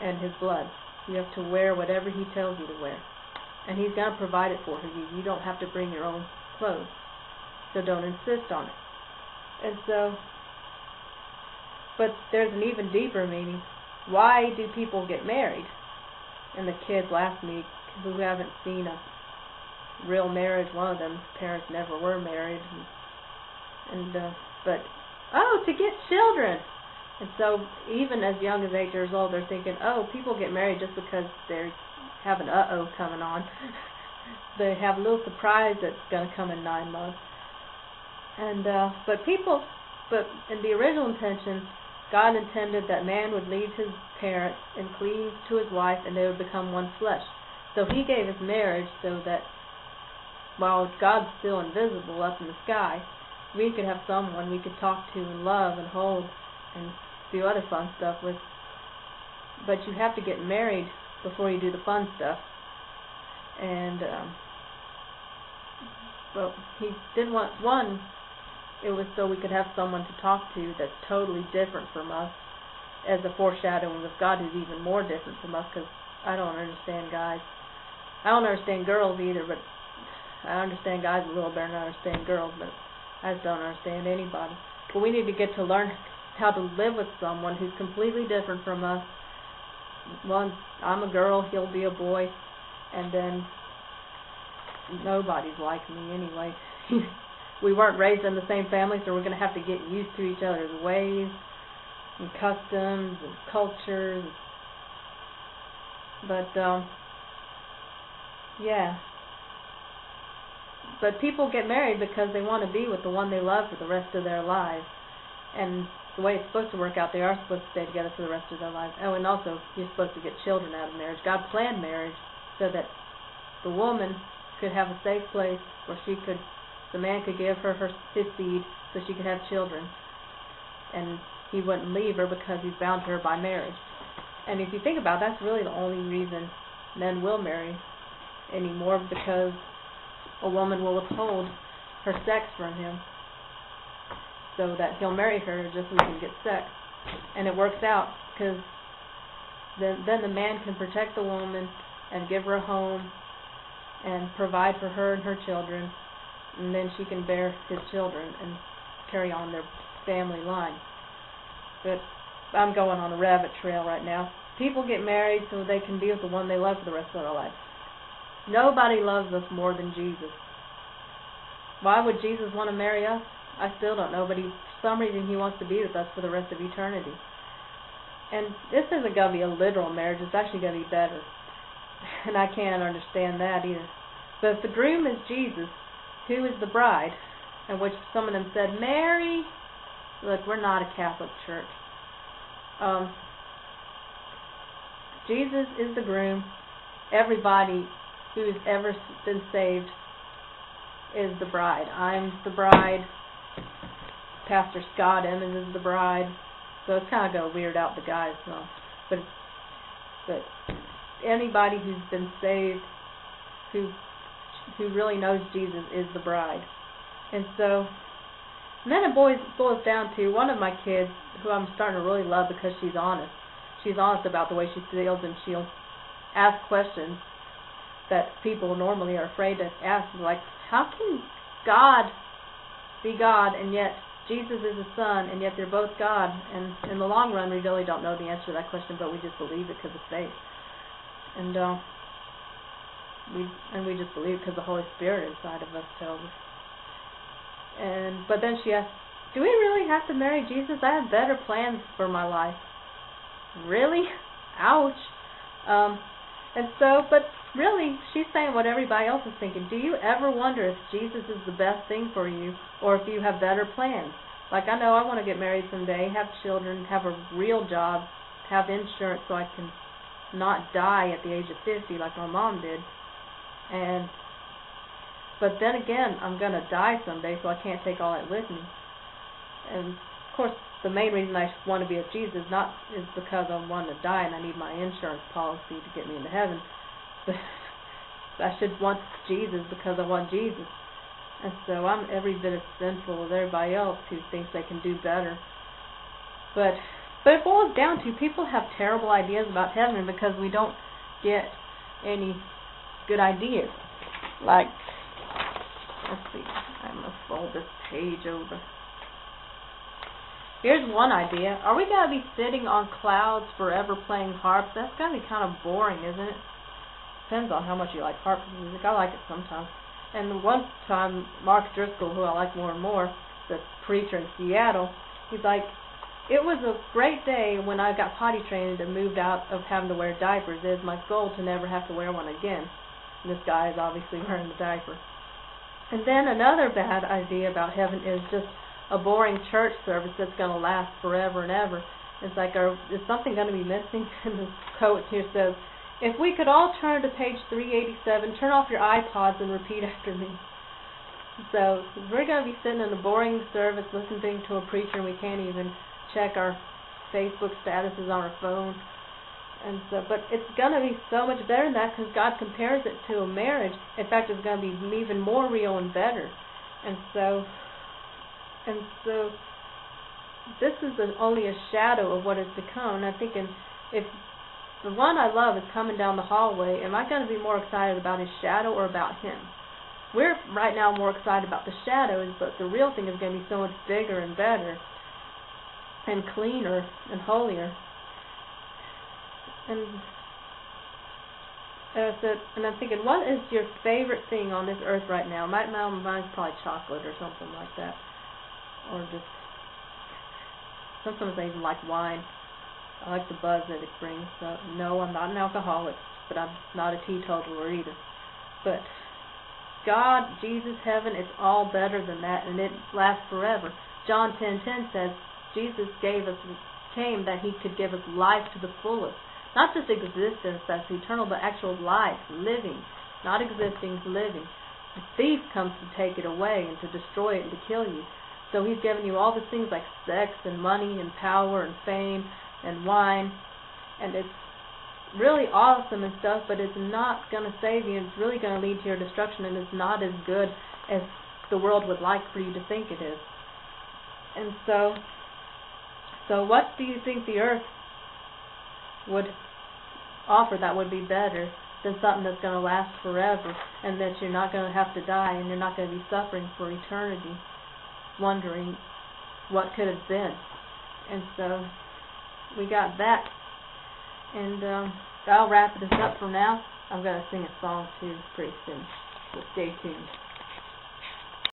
and His blood. You have to wear whatever He tells you to wear. And He's going to provide it for you. You don't have to bring your own clothes. So don't insist on it. And so, but there's an even deeper meaning. Why do people get married? And the kids asked me, who haven't seen a real marriage, one of them parents never were married, but to get children. And so even as young as 8 years old, they're thinking, people get married just because they have an coming on. They have a little surprise that's going to come in 9 months. And but in the original intention, God intended that man would leave his parents and cleave to his wife, and they would become one flesh. So He gave us marriage so that while God's still invisible up in the sky, we could have someone we could talk to and love and hold and do other fun stuff with. But you have to get married before you do the fun stuff. And He didn't want one. It was so we could have someone to talk to that's totally different from us, as a foreshadowing of God who's even more different from us, because I don't understand guys. I don't understand girls either, but I understand guys a little better than I understand girls, but I just don't understand anybody. But we need to get to learn how to live with someone who's completely different from us. One, I'm a girl, he'll be a boy, and then nobody's like me anyway. We weren't raised in the same family, so we're going to have to get used to each other's ways and customs and cultures. But But people get married because they want to be with the one they love for the rest of their lives. And the way it's supposed to work out, they are supposed to stay together for the rest of their lives. Oh, and also, you're supposed to get children out of marriage. God planned marriage so that the woman could have a safe place where the man could give her his seed so she could have children. And he wouldn't leave her because he's bound to her by marriage. And if you think about it, that's really the only reason men will marry anymore, because a woman will withhold her sex from him so that he'll marry her just so he can get sex. And it works out because then the man can protect the woman and give her a home and provide for her and her children, and then she can bear his children and carry on their family line. But I'm going on a rabbit trail right now. People get married so they can be with the one they love for the rest of their life. Nobody loves us more than Jesus. Why would Jesus want to marry us? I still don't know, but for some reason He wants to be with us for the rest of eternity. And this isn't going to be a literal marriage. It's actually going to be better. And I can't understand that either. But if the groom is Jesus, who is the bride? And which some of them said, Mary. Look, we're not a Catholic church. Jesus is the groom. Everybody who has ever been saved is the bride. I'm the bride. Pastor Scott Emmons is the bride. So it's kind of going to weird out the guys. So. But anybody who's been saved, who really knows Jesus, is the bride. And then it boils down to one of my kids, who I'm starting to really love because she's honest. She's honest about the way she feels, and she'll ask questions that people normally are afraid to ask, like, how can God be God and yet Jesus is His Son, and yet they're both God? And in the long run, we really don't know the answer to that question, but we just believe it because of faith. And we just believe because the Holy Spirit inside of us tells us. But then she asked, do we really have to marry Jesus? I have better plans for my life. Really? Ouch. But really, she's saying what everybody else is thinking. Do you ever wonder if Jesus is the best thing for you, or if you have better plans? Like, I know I want to get married someday, have children, have a real job, have insurance so I can not die at the age of 50 like my mom did. But then again, I'm going to die someday, so I can't take all that with me. And, of course, the main reason I want to be with Jesus is because I want to die and I need my insurance policy to get me into heaven. But I should want Jesus because I want Jesus. And so I'm every bit as sinful as everybody else who thinks they can do better. But But it boils down to people have terrible ideas about heaven because we don't get any good ideas. Like, let's see, I must fold this page over. Here's one idea. Are we going to be sitting on clouds forever playing harps? That's going to be kind of boring, isn't it? Depends on how much you like harp music. I like it sometimes. And one time, Mark Driscoll, who I like more and more, the preacher in Seattle, he's like, it was a great day when I got potty trained and moved out of having to wear diapers. It is my goal to never have to wear one again. And this guy is obviously wearing the diaper. And then another bad idea about heaven is just a boring church service that's going to last forever and ever. It's like, is something going to be missing? And the quote here says, if we could all turn to page 387, turn off your iPods and repeat after me. So we're going to be sitting in a boring service listening to a preacher and we can't even check our Facebook statuses on our phone. And so, but it's going to be so much better than that because God compares it to a marriage. In fact, it's going to be even more real and better. And so this is only a shadow of what is to come. And I'm thinking, if the one I love is coming down the hallway, am I going to be more excited about his shadow or about him? We're right now more excited about the shadows, but the real thing is going to be so much bigger and better and cleaner and holier. And I'm thinking, what is your favorite thing on this earth right now? Mine's probably chocolate or something like that. Or just, sometimes I even like wine. I like the buzz that it brings. So, no, I'm not an alcoholic, but I'm not a teetotaler either. But God, Jesus, heaven, it's all better than that, and it lasts forever. John 10:10 says, Jesus came that he could give us life to the fullest. Not just existence that's eternal, but actual life, living. Not existing, living. The thief comes to take it away and to destroy it and to kill you. So he's given you all the things like sex and money and power and fame and wine. And it's really awesome and stuff, but it's not going to save you. It's really going to lead to your destruction, and it's not as good as the world would like for you to think it is. And so what do you think the earth would offer that would be better than something that's going to last forever, and that you're not going to have to die, and you're not going to be suffering for eternity, wondering what could have been? And so we got that. And I'll wrap this up for now. I'm going to sing a song too pretty soon, so stay tuned.